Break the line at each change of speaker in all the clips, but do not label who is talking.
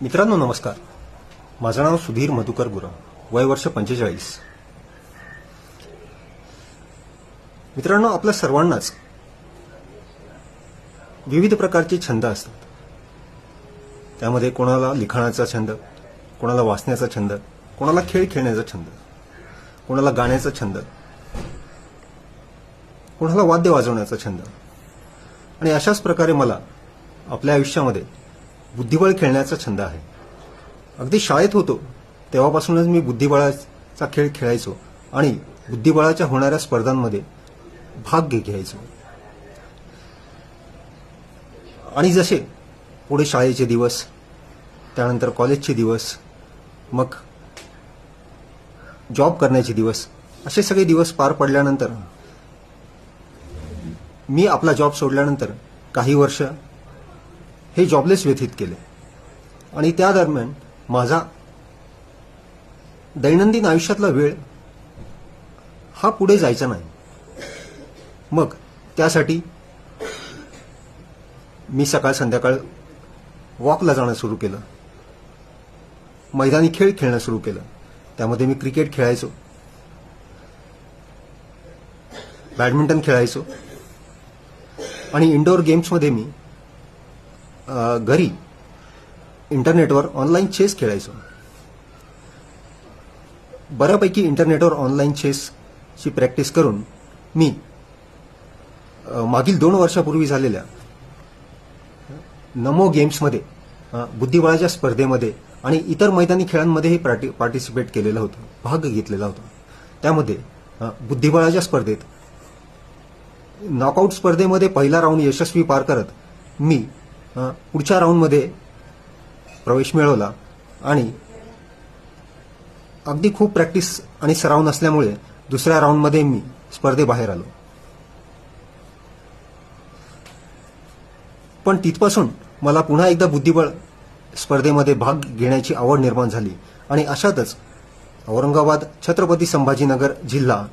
मित्रांनो नमस्कार. माझं नाव सुधीर मधुकर गुरव, वय वर्ष 45. मित्रांनो, आपल्या सर्वांनाच विविध प्रकारचे छंद असतात. त्यामध्ये कोणाला लिखाणाचा छंद, कोणाला वाचण्याचा छंद, कोणाला खेळ खेळण्याचा छंद, कोणाला गाण्याचा छंद, कोणाला वाद्य वाजवण्याचा छंद. आणि अशाच प्रकारे मला आपल्या आयुष्यामध्ये बुद्धिबळ खेळण्याचा छंद आहे. अगदी शाळेत होतो तेव्हापासूनच मी बुद्धिबळाचा खेळ खेळायचो आणि बुद्धिबळाच्या होणाऱ्या स्पर्धांमध्ये भाग घ्यायचो. आणि जसे पुढे शाळेचे दिवस, त्यानंतर कॉलेजचे दिवस, मग जॉब करण्याचे दिवस, असे सगळे दिवस पार पडल्यानंतर मी आपला जॉब सोडल्यानंतर काही वर्ष हे जॉबलेस व्यतीत केले. आणि त्या दरम्यान माझा दैनंदिन आयुष्यातला वेळ हा पुढे जायचा नाही. मग त्यासाठी मी सकाळ संध्याकाळ वॉकला जाणं सुरू केलं, मैदानी खेळ खेळणं सुरू केलं. त्यामध्ये मी क्रिकेट खेळायचो, बॅडमिंटन खेळायचो आणि इंडोर गेम्समध्ये मी घरी इंटरनेटवर ऑनलाईन चेस खेळायचो. बऱ्यापैकी इंटरनेटवर ऑनलाईन चेसची प्रॅक्टिस करून मी मागील 2 वर्षापूर्वी झालेल्या नमो गेम्समध्ये, बुद्धिबळाच्या स्पर्धेमध्ये आणि इतर मैदानी खेळांमध्येही पार्टिसिपेट केलेलं होतं, भाग घेतलेला होता. त्यामध्ये बुद्धिबळाच्या स्पर्धेत नॉकआउट स्पर्धेमध्ये पहिला राऊंड यशस्वी पार करत मी पुढच्या राऊंडमध्ये प्रवेश मिळवला. आणि अगदी खूप प्रॅक्टिस आणि सराव नसल्यामुळे दुसऱ्या राऊंडमध्ये मी स्पर्धेबाहेर आलो. पण तिथपासून मला पुन्हा एकदा बुद्धिबळ स्पर्धेमध्ये भाग घेण्याची आवड निर्माण झाली. आणि अशातच औरंगाबाद छत्रपती संभाजीनगर जिल्हा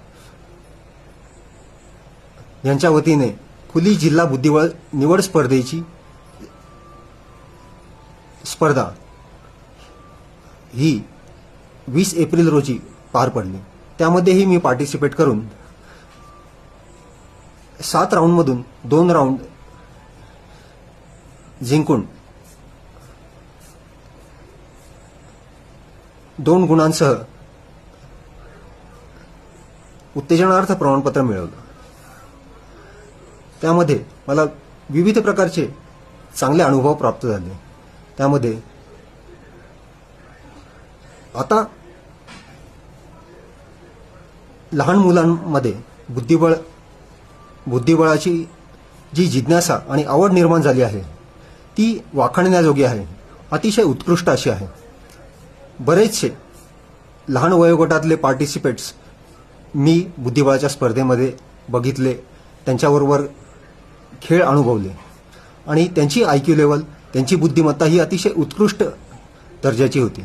यांच्या वतीने खुली जिल्हा बुद्धिबळ निवड स्पर्धेची स्पर्धा ही 20 एप्रिल रोजी पार पडली. त्यामध्येही मी पार्टिसिपेट करून 7 राऊंडमधून 2 राऊंड जिंकून 2 गुणांसह उत्तेजनार्थ प्रमाणपत्र मिळवलं. त्यामध्ये मला विविध प्रकारचे चांगले अनुभव प्राप्त झाले. त्यामध्ये आता लहान मुलांमध्ये बुद्धिबळाची जी जिज्ञासा आणि आवड निर्माण झाली आहे ती वाखाणण्याजोगी आहे, अतिशय उत्कृष्ट अशी आहे. बरेचसे लहान वयोगटातले पार्टिसिपेट्स मी बुद्धिबळाच्या स्पर्धेमध्ये बघितले, त्यांच्याबरोबर खेळ अनुभवले आणि त्यांची IQ लेवल, त्यांची बुद्धिमत्ता ही अतिशय उत्कृष्ट दर्जाची होती.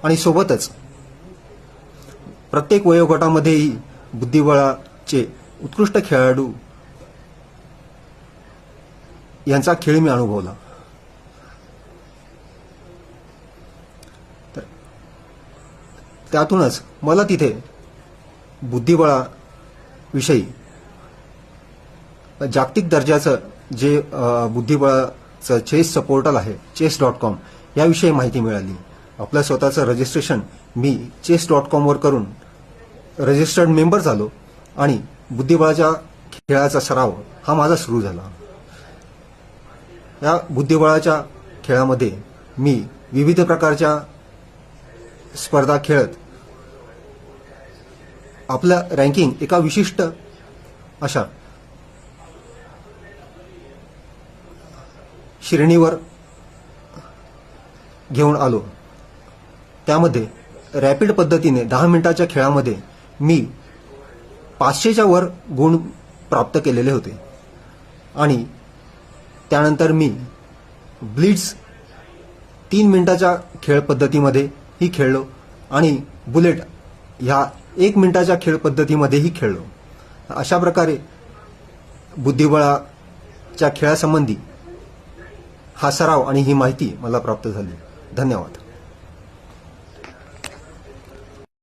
आणि सोबतच प्रत्येक वयोगटामध्येही बुद्धिबळाचे उत्कृष्ट खेळाडू यांचा खेळ मी अनुभवला. तर त्यातूनच मला तिथे बुद्धिबळाविषयी जागतिक दर्जाचं जे बुद्धिबळाचं चेसचं पोर्टल आहे chess.com याविषयी माहिती मिळाली. आपलं स्वतःचं रजिस्ट्रेशन मी chess.com वर करून रजिस्टर्ड मेंबर झालो आणि बुद्धिबळाच्या खेळाचा सराव हा माझा सुरू झाला. या बुद्धिबळाच्या खेळामध्ये मी विविध प्रकारच्या स्पर्धा खेळत आपलं रँकिंग एका विशिष्ट अशा श्रेणीवर घेऊन आलो. त्यामध्ये रॅपिड पद्धतीने 10 मिनिटाच्या खेळामध्ये मी 500च्या वर गुण प्राप्त केलेले होते. आणि त्यानंतर मी ब्लिट्झ 3 मिनिटाच्या खेळ पद्धतीमध्येही खेळलो आणि बुलेट ह्या 1 मिनिटाच्या खेळ पद्धतीमध्येही खेळलो. अशा प्रकारे बुद्धिबळाच्या खेळासंबंधी हा सराव आणि ही माहिती मला प्राप्त झाली. धन्यवाद.